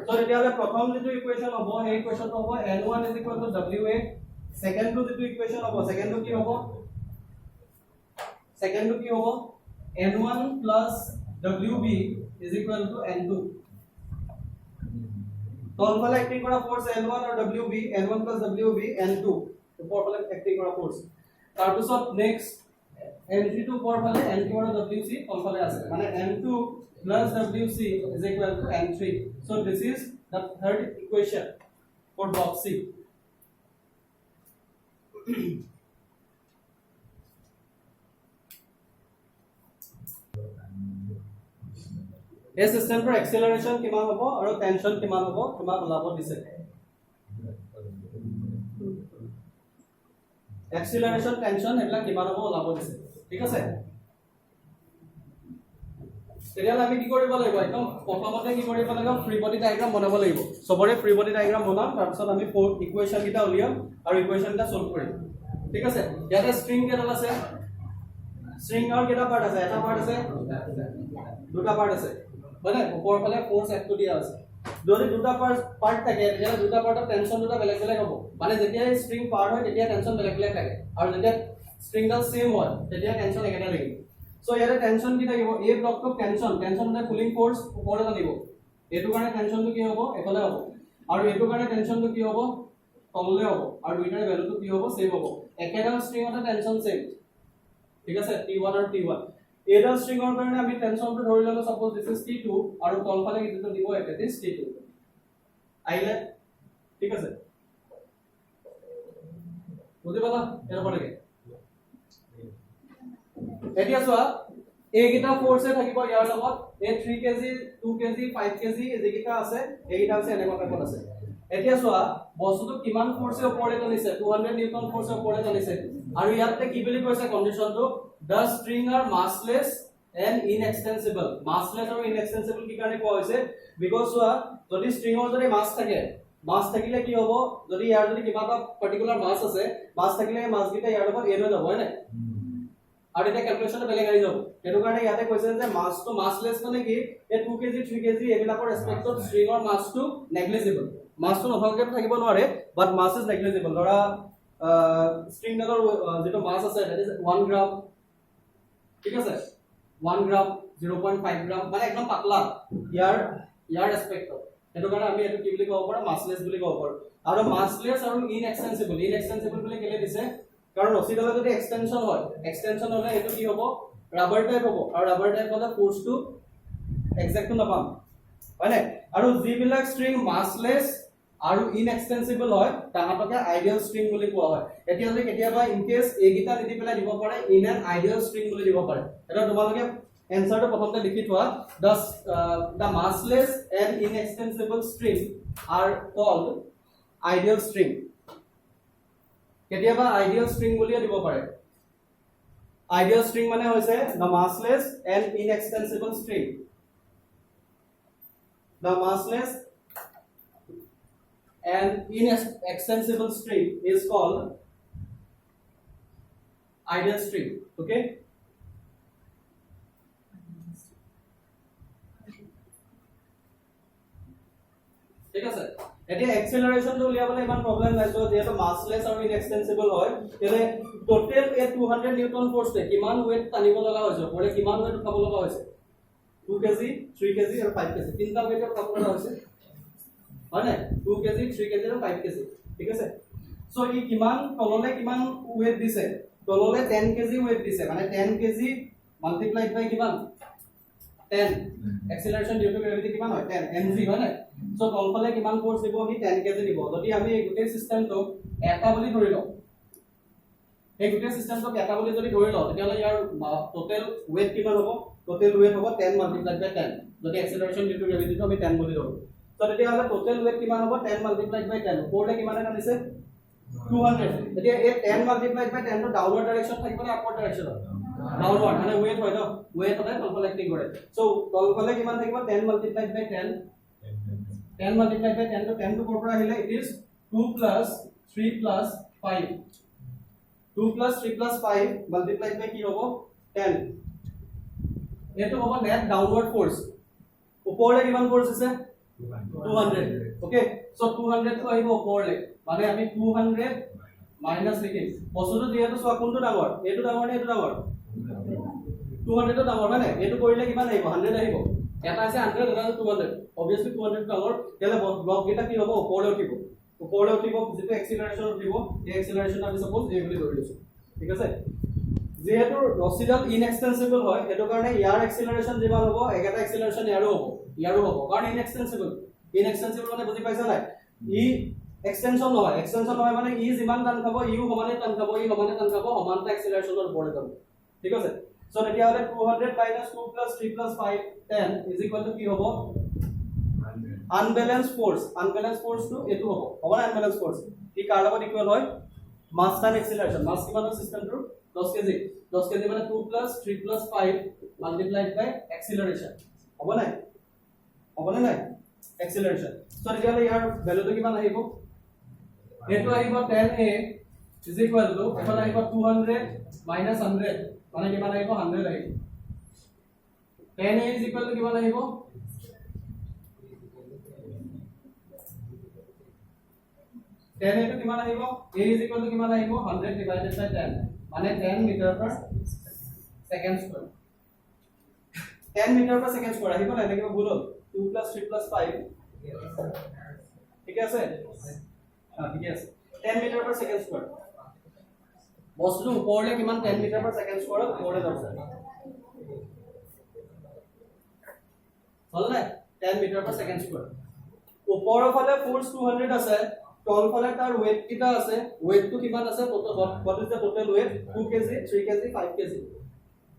তো এতিয়ালে প্ৰথম যেটো ইকুৱেচন হ'ব এই ইকুৱেচনটো হ'ব n1 wa সেকেন্ড টো যেটো ইকুৱেচন হ'ব সেকেন্ড টো কি হ'ব n1 wb n2 তলফালে এক্টিং কৰা ফোৰ্স n1 আৰু wb n1 wb n2 ওপৰফালে এক্টিং কৰা ফোৰ্স তাৰপিছত নেক্সট n3 টো ওপৰফালে n2 আৰু wc তলফালে আছে মানে n2 wc n3 so this is the third equation for block c এই সিস্টেমটোৰ এক্সেলাৰেশন কিমান হ'ব আৰু টেনশন কিমান হ'ব তোমাক ওলাব দিছে এক্সেলাৰেশন টেনশন এবিলাক কিমান হ'ব ওলাব দিছে ঠিক আছে তেতিয়ালে আমি কি কৰিব লাগিব একদম প্ৰথমতে কি কৰিব লাগিব ফ্ৰি বডি ডায়াগ্ৰাম বনাব লাগিব সবৰে ফ্ৰি বডি ডায়াগ্ৰাম বনাম তাৰপিছত আমি ফোৰ ইকুৱেচন কিটা উলিয়াম আৰু ইকুৱেচন কিটা সলভ কৰিম ঠিক আছে ইয়াতে স্ট্ৰিং কেডাল আছে স্ট্ৰিং আৰু কেটা পাৰ্ট আছে এটা পাৰ্ট আছে দুটা পাৰ্ট আছে মানে ওপৰৰ ফালে ফোৰ্স একটো দিয়া আছে যদি দুটা পাৰ্ট থাকে তেতিয়া দুটা পাৰ্টৰ টেনশন দুটা বেলেগ বেলেগ হ'ব মানে যেতিয়া স্ট্ৰিং পাৰ্ট হয় তেতিয়া টেনশন বেলেগ বেলেগ থাকে আৰু যেতিয়া স্ট্ৰিংডাল সেম হয় তেতিয়া টেনশন একেটা লাগিব সো ইয়াৰে টেনশন কি থাকিব এই ব্লকটো টেনশন মানে পুলিং ফোৰ্স ওপৰলৈ টানিব এটো কাৰণে টেনশনটো কি হ'ব এফালে হ'ব আৰু এটো কাৰণে টেনশনটো কি হ'ব তললৈ হ'ব আৰু দুইটাৰ ভ্যালুটো কি হ'ব সেম হ'ব একেডাল স্ট্ৰিংতে টেনশন সেম ঠিক আছে t1 আৰু t1 এডাল স্ট্ৰিংৰ কাৰণে আমি টেনশনটো ধৰি ললো সাপোজ দিস ইজ t2 আৰু তলফালে কিটো দিব এটা দিস t2 আইলে ঠিক আছে বুজি পালা এর পরে এতিয়া চোৱা এইগিটা ফোৰ্সে থাকিব ইয়াৰ লগত এই 3 kg 2 kg 5 kg যেগিটা আছে এইগিটা আছে এনেকুৱা টাইপত আছে এতিয়া চোৱা বস্তুটো কিমান ফোৰ্সে ওপৰলৈ টানিছে 200 নিউটন ফোৰ্সে ওপৰলৈ টানিছে আৰু ইয়াতে কি বুলি কৈছে কন্ডিশনটো the string are massless and inextensible massless আৰু inextensible কি কাৰণে কোৱা হৈছে because যদি stringৰ যদি মাস থাকে মাস থাকিলে কি হ'ব যদি ইয়াৰ যদি কিবা এটা পাৰ্টিকুলাৰ মাস আছে মাস থাকিলে মাস গিটা ইয়াৰ লগত এড হৈ যাব হয় না আৰু এটা ক্যালকুলেশন বেলেগ আহি যাব এটো কাৰণে ইয়াতে কৈছে যে মাস টু মাসলেস মানে কি এই 2 kg 3 kg এবিলাকৰ ৰেসপেক্টত stringৰ মাস টু নেগলিজিবল মাস টু নথকাকে থাকিব নোৱাৰে বাট মাস ইজ নেগলিজিবল ধৰা stringডালৰ যেটো মাস আছে that is 1 গ্ৰাম ঠিক আছে 1 গ্ৰাম 0.5 গ্ৰাম মানে একদম পাতলা ইয়াৰ ৰেসপেক্ট এটো কাৰণে আমি এটো কি বুলি ক'ব পাৰো মাছলেছ বুলি ক'ব পাৰো আৰু মাছলেছ আৰু ইনএক্সটেনসিবল বুলি কেলে দিছে কাৰণ ৰছিডালৰ যদি এক্সটেনশন হয় এক্সটেনশন হলে এটো কি হ'ব ৰাবাৰ টাইপ হ'ব আৰু ৰাবাৰ টাইপ হলে ফোৰ্সটো এক্সাক্টটো নাপাম হয়নে আৰু যিবিলাক স্ট্ৰিং মাছলেছ আৰু ইনএক্সটেনসিবল হয় তাহাতকে আইডিয়াল স্ট্ৰিং বুলি কোৱা হয় এতিয়ালৈ কেতিয়াবা ইন কেস এইগিটা নিদি পেলাই দিব পাৰে ইন এন আইডিয়াল স্ট্ৰিং বুলি দিব পাৰে এটা তোমালোকে এনসাৰটো প্ৰথমতে লিখি থোৱা the massless and inextensible string are called ideal string কেতিয়াবা আইডিয়াল স্ট্ৰিং বুলিও দিব পাৰে আইডিয়াল স্ট্ৰিং মানে হৈছে the massless and inextensible string the massless and inextensible string is called ideal string okay ঠিক আছে এতিয়া এক্সেলাৰেশন টো উলিয়াবলে ইমান প্ৰবলেম নাই তো যেহেতু মাছলেস আৰু ইনএক্সটেনসিবল হয় তেলে টোটাল এ 200 নিউটন ফোৰ্স তে কিমান ওয়েট টানিব লগা হৈছে পৰে কিমান ওয়েট উঠাব লগা হৈছে 2 কেজি 3 কেজি আৰু 5 কেজি তিনটা ওয়েট উঠাব লগা হৈছে হয় না 2 কেজি 3 কেজি আৰু 5 কেজি ঠিক আছে সো ই কিমান তললে কিমান ওয়েট দিছে তললে 10 কেজি ওয়েট দিছে মানে 10 কেজি মাল্টিপ্লাইড বাই কিমান 10 acceleration due to gravity কিমান হয় 10 mg হয় না সো তলফালে কিমান ফোর্স দিব আমি 10 কেজি দিব যদি আমি এই গোটেই সিস্টেমটো এটা বুলি ধৰি লও এই গোটেই সিস্টেমটো এটা বুলি যদি ধৰি লও তেতিয়ালে ইয়াৰ টোটাল ওয়েট কিমান হ'ব টোটাল ওয়েট হ'ব 10 মাল্টিপ্লাইড বাই 10 যদি acceleration due to gravity টো আমি 10 বুলি ধৰো সো তেতিয়ালে টোটাল ওয়েট কিমান হ'ব 10 মাল্টিপ্লাইড বাই 10 ওপৰলে কিমান আনিছে 200 এতিয়া এই 10 মাল্টিপ্লাইড বাই 10 টো ডাউনৱাৰ্ড ডাইৰেকশন থাকিব নে আপৱাৰ্ড ডাইৰেকশন ডাউনৱাৰ্ড মানে ওয়েট হয় ন ওয়েট হলে তলফালে এক্টিং কৰে সো তলফালে কিমান থাকিব 10 multiplied by 10 10 multiplied by 10 to 10 to 4 पर আহিলে it is 2 plus 3 plus 5 2 plus 3 plus 5 multiplied by কি হ'ব 10 এটো হ'ব নেট ডাউনৱাৰ্ড ফোৰ্স ওপৰলে কিমান ফোৰ্স আছে 200 ওকে সো 200 তো আহিব ওপৰলে মানে আমি 200 মাইনাস লিখিম বস্তুটো যেহেতু সো কোনটো ডাঙৰ এটো ডাঙৰ নে এটো ডাঙৰ 200 তো ডাঙৰ মানে এটো কৰিলে কিমান আহিব 100 আহিব এটা আছে 100 এটা আছে 200 obviously 200 ডাঙৰ তেলে ব্লক গিটা কি হ'ব ওপৰলে উঠিব যেটো এক্সিলাৰেশন উঠিব এই এক্সিলাৰেশন আমি সপোজ এই বুলি ধৰি লৈছো ঠিক আছে যেহেতু ৰছিডাল ইনএক্সটেনসিবল হয় এটো কাৰণে ইয়াৰ এক্সিলাৰেশন যিমান হ'ব একেটা এক্সিলাৰেশন ইয়াৰো হ'ব কাৰণ ইনএক্সটেনসিবল মানে বুজি পাইছা নাই ই এক্সটেনশন নহয় মানে ই যিমান টান খাব ইও সমানে টান খাব সমানটা এক্সিলাৰেশনৰ ওপৰত যাব ঠিক আছে সো তেতিয়াহলে 200 minus 2 plus 3 plus 5 10 is equal to কি হ'ব unbalanced force to এটো হ'ব না unbalanced force কি কাৰ লগত ইকুয়াল হয় মাস টাইম এক্সিলাৰেশন মাস কিমান সিস্টেমটো 10 কেজি মানে 2 plus 3 plus 5 multiplied by acceleration হ'ব নাই acceleration সো তেতিয়াহলে ইয়াৰ ভ্যালুটো কিমান আহিব এটো আহিব 10a is equal to এফালে আহিব 200 minus 100 মানে কিমান আহিব 100 আহিব 10a is equal to কিমান আহিব 10a to কিমান আহিব a is equal to কিমান আহিব 100 divided by 10 মানে 10 meter per second square 10 meter per second square আহিব না কিবা ভুল 2 plus 3 plus 5 ঠিক আছে ঠিক আছে 10 meter per second square বস্তুটো ওপৰলে কিমান 10 মিটাৰ per second স্কয়াৰ ওপৰলে যাব হল না 10 মিটাৰ per second স্কয়াৰ ওপৰৰ ফালে ফোৰ্স 200 আছে তল ফালে তাৰ ওয়েট কিটা আছে ওয়েটটো কিমান আছে what is the total weight 2 kg 3 kg 5 kg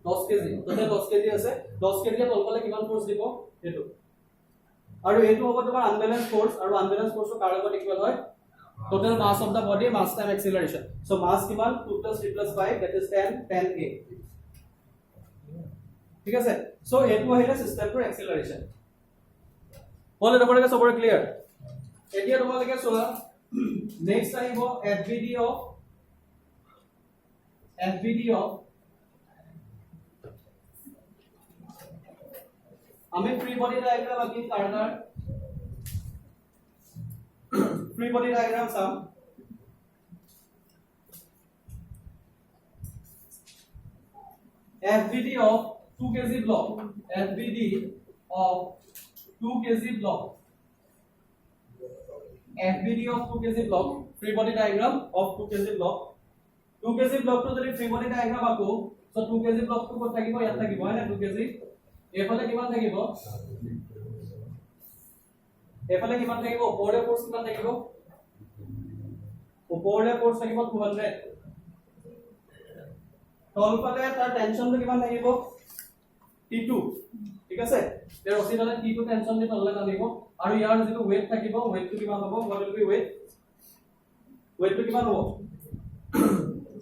10 kg total 10 kg আছে 10 kg তল ফালে কিমান ফোর্স দিব এটো আৰু এটো হ'ব তোমাৰ আনবেলেন্স ফোৰ্স আৰু আনবেলেন্স ফোৰ্সটো কাৰ লগত ইকুয়াল হয় total mass of the body mass time acceleration so mass কিমান 2 plus 3 plus 5 that is 10a ঠিক আছে so এটো আহিলে সিস্টেম ফৰ acceleration হলে তোমালোকে সবৰে ক্লিয়াৰ এতিয়া তোমালোকে চোৱা নেক্সট আহিব FVD of আমি ফ্ৰী বডি ডায়াগ্ৰাম আঁকি কাৰনাৰ free body diagram sum FVD of 2 kg block FVD of 2 kg block FBD of 2 kg block, free body diagram of 2 kg block. 2 kg block to যদি free body diagram আকো, so 2 kg block to কত থাকিব ইয়াত থাকিব হয় না 2 kg এফালে কিমান থাকিব এফালে কিমান থাকিব ওপৰে ফোৰ্স কিমান থাকিব ওপৰে ফোৰ্স থাকিব 200 তলফালে তাৰ টেনশনটো কিমান থাকিব T2 ঠিক আছে তে ৰচিদালে T2 টেনশন দি তললে নামিব আৰু ইয়াৰ যেটো ওয়েট থাকিব ওয়েটটো কিমান হ'ব what will be weight ওয়েটটো কিমান হ'ব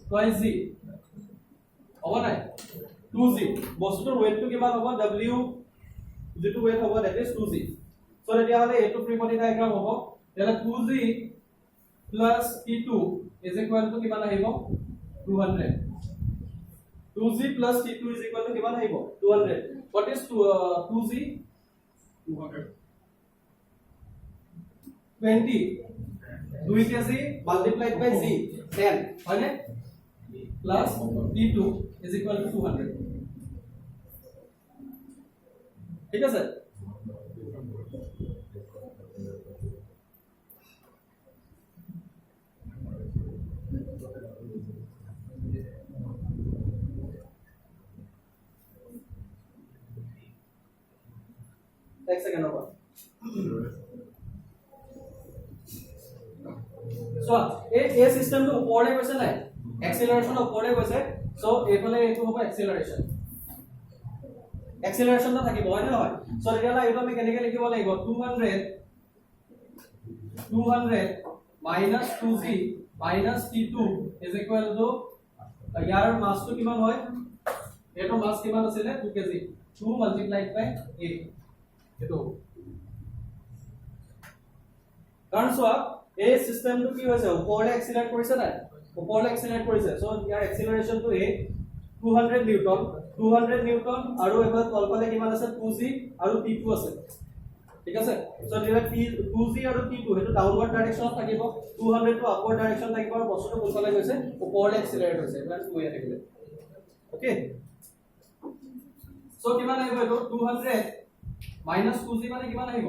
twice g হ'ব নাই 2g বস্তুটোৰ ওয়েটটো কিমান হ'ব w যেটো ওয়েট হ'ব that is 2g so এতিয়া হলে এটো ফ্ৰী বডি ডায়াগ্ৰাম হ'ব তেলে 2g plus t2 is equal to কিমান আহিব 200 2g plus t2 is equal to কিমান আহিব 200 what is 2g 200 20 2 kg multiplied by g 10 হয় নে plus t2 is equal to 200 ঠিক আছে एक सेकंड होगा सो ए सिस्टम तो ऊपर है वैसे नहीं एक्सेलरेशन ऊपर है वैसे सो एफले एतो होगा एक्सेलरेशन एक्सेलरेशन ना থাকিব হয় না হয় সো রিয়ালা এটো আমি কেনেকে লিখিব লাগিব 200 minus 2g minus t2 is equal to ইয়াৰ মাসটো কিমান হয় এটো মাস কিমান আছিল 2 kg 2 multiplied by 8 এটো কাৰণ সোয়া এই সিস্টেমটো কি হৈছে ওপৰলে এক্সিলাৰেট কৰিছে না ওপৰলে এক্সিলাৰেট কৰিছে সো ইয়াৰ এক্সিলাৰেশনটো এ 200 নিউটন আৰু এবাৰ তলফালে কিমান আছে 2g আৰু t2 আছে ঠিক আছে সো যেটা 2g আৰু t2 হেতু ডাউনৱাৰ্ড ডাইৰেকশনত থাকিব 200 টু আপৱাৰ্ড ডাইৰেকশন থাকিব আৰু বস্তুটো কোনফালে গৈছে ওপৰলে এক্সিলাৰেট হৈছে এবাৰ 2 এ থাকিলে ওকে সো কিমান আহিব এটো 200 minus 2g মানে কিমান আহিব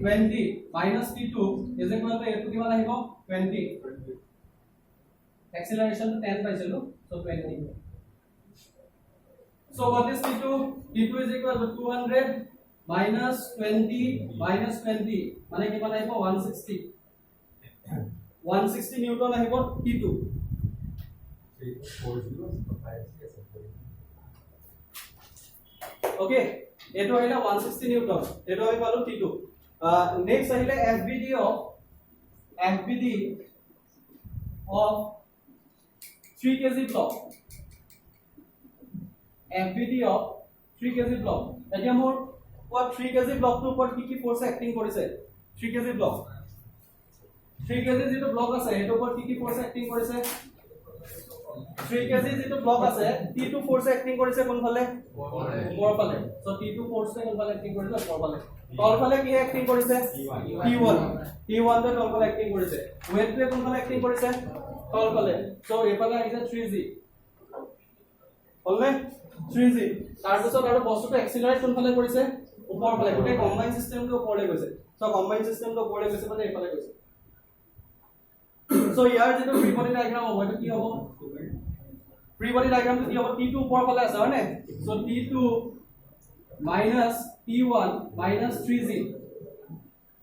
20 minus t2 is equal to এটো কিমান আহিব 20 acceleration 10 পাইছিলো so 20 so what is t2 t2 is equal to 200 minus 20 minus 20 মানে কিমান আহিব 160 নিউটন আহিব t2 okay এটো হইলা 160 নিউটন এটো আমি পালো t2 নেক্সট আহিলে fbd of 3 kg block fbd of 3 kg block এতিয়া মোৰ what 3 kg block টোৰ ওপৰত কি ফোৰ্স অ্যাক্টিং কৰিছে 3 kg block 3 kg যেটো ব্লক আছে এটোৰ ওপৰত কি ফোৰ্স অ্যাক্টিং কৰিছে 3 kg যেটো ব্লক আছে t2 ফোৰ্স অ্যাক্টিং কৰিছে কোনফালে ওপৰফালে সো t2 ফোৰ্সে কোনফালে অ্যাক্টিং কৰিছে ওপৰফালে তলফালে কি অ্যাক্টিং কৰিছে t1 তে তলফালে অ্যাক্টিং কৰিছে ওয়েটটোৱে কোনফালে অ্যাক্টিং কৰিছে তলফালে সো এফালে আহিছে 3g হলনে 3g তাৰপিছত আৰু বস্তুটো এক্সিলাৰেট কোনফালে কৰিছে ওপৰফালে গোটে কম্বাইন সিস্টেমটো ওপৰলে গৈছে সো কম্বাইন সিস্টেমটো ওপৰলে গৈছে মানে এফালে গৈছে সো ইয়াৰ যেটো ফ্ৰী বডি ডায়াগ্ৰাম হ'ব এটা কি হ'ব ফ্ৰী বডি ডায়াগ্ৰামটো কি হ'ব t2 ওপৰফালে আছে হয়নে so t2 minus t1 minus 3g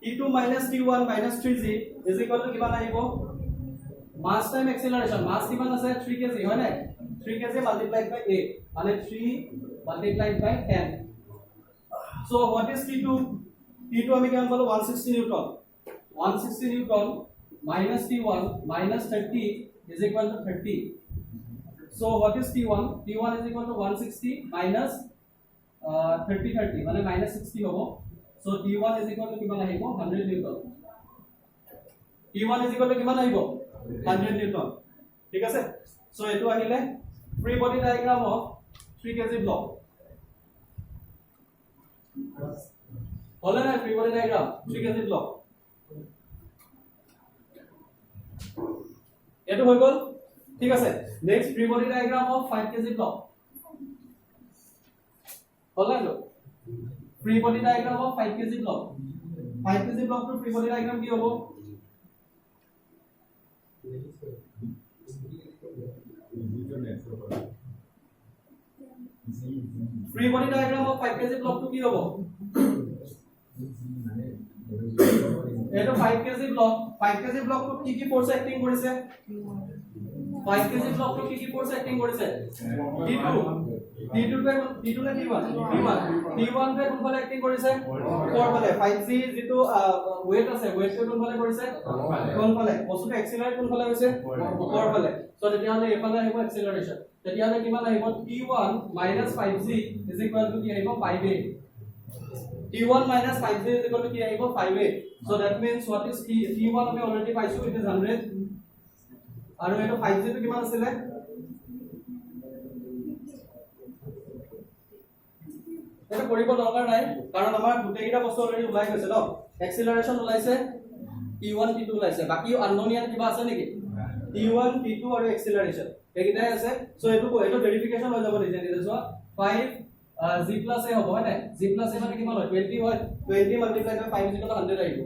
t2 minus t1 minus 3g is equal to কিমান আহিব mass time acceleration mass কিমান আছে 3 kg হয় না 3 kg multiplied by 8 মানে 3 multiplied by 10 so what is t2 আমি কিমান পালো 160 Newton minus t1 minus 30 is equal to 30 so what is t1 is equal to 160 minus 30 মানে minus 60 হ'ব so t1 is equal to কিমান আহিব 100 Newton t1 is equal to কিমান আহিব 100 Newton ঠিক আছে so এটো আহিলে free body diagram of 3 kg block হলে না free body diagram 3 kg block এটো হৈ গল ঠিক আছে next free body diagram of 5 kg block হলে নো free body diagram of 5 kg block 5 kg block টু ফ্ৰী বডি ডায়াগ্ৰাম কি হ'ব free body diagram of 5 kg block টু কি হ'ব এটা 5 kg ব্লক টু কি ফোর্স অ্যাক্টিং কৰিছে 5 kg ব্লক টু কি ফোৰ্স অ্যাক্টিং কৰিছে T2 নে T1 T1 তে কোনফালে অ্যাক্টিং কৰিছে কোনফালে 5G যেটো ওয়েট আছে ওয়েট কোনফালে কৰিছে কোনফালে বস্তুটো এক্সিলাৰেট কোনফালে হৈছে কোনফালে সো তেতিয়া হলে এফালে আহিব এক্সিলাৰেশন তেতিয়া হলে কিমান আহিব T1 5G কি আহিব 5A T1 5G কি আহিব 5A so that means what is T1 আমি already পাইছো it is 100 আৰু এটো 5G টো কিমান আছিল এটা কৰিব দৰকাৰ নাই কাৰণ আমাৰ গুটেইটা বস্তু অলৰেডি ওলাই গৈছে ন এক্সিলাৰেশন ওলাইছে T1 T2 ওলাইছে বাকি আননোনিয়ান কিবা আছে নেকি T1 T2 আৰু এক্সিলাৰেশন এইকেইটাই আছে সো এটো ভেৰিফিকেশন হৈ যাব নিজে নিজে সো 5 G plus A হ'ব হয় G plus A মানে কিমান হয় 20 হয় 20 multiplied by 5 is equal to 100 আহিব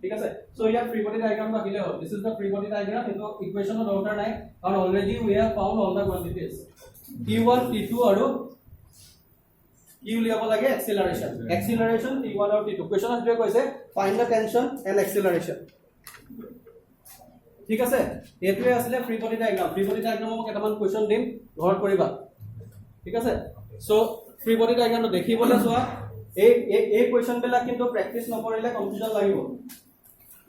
ঠিক আছে সো ইয়াৰ ফ্ৰী বডি ডায়াগ্ৰাম ৰাখিলে হ'ল this is the free body diagram কিন্তু ইকুৱেচনৰ দৰকাৰ নাই কাৰণ already we have found all the quantities T1 T2 আৰু কি উলিয়াব লাগে এক্সিলাৰেশন T1 আৰু T2 কোৱেচনত কি কৈছে ফাইন্ড দা টেনশন এন্ড এক্সিলাৰেশন ঠিক আছে এটোৱে আসলে ফ্ৰী বডি ডায়াগ্ৰামক কেটামান কোৱেচন দিম ঘৰত কৰিবা ঠিক আছে সো ফ্ৰী বডি ডায়াগ্ৰামটো দেখিবলৈ চোৱা এই কোৱেচন বিলাক কিন্তু প্ৰেক্টিস নকৰিলে কনফিউজন লাগিব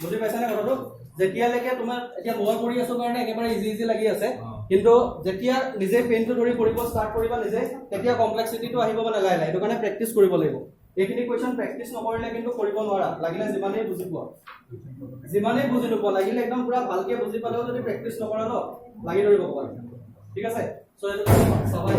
বুজি পাইছা নে কথাটো যেতিয়ালৈকে তোমাৰ এতিয়া মই কৰি আছো কাৰণে একেবাৰে ইজি লাগি আছে কিন্তু যেতিয়া নিজে পেনটো ধৰি কৰিব ষ্টাৰ্ট কৰিবা নিজে তেতিয়া কমপ্লেক্সিটিটো আহিব মানে লাহে লাহে এটো কাৰণে প্ৰেক্টিস কৰিব লাগিব এইখিনি কোৱেচন প্ৰেক্টিস নকৰিলে কিন্তু কৰিব নোৱাৰা লাগিলে যিমানেই বুজি পোৱা লাগিলে একদম পুৰা ভালকে বুজি পালেও যদি প্ৰেক্টিস নকৰা ন লাগি ধৰিব পাৰা ঠিক আছে সো এটো সবাই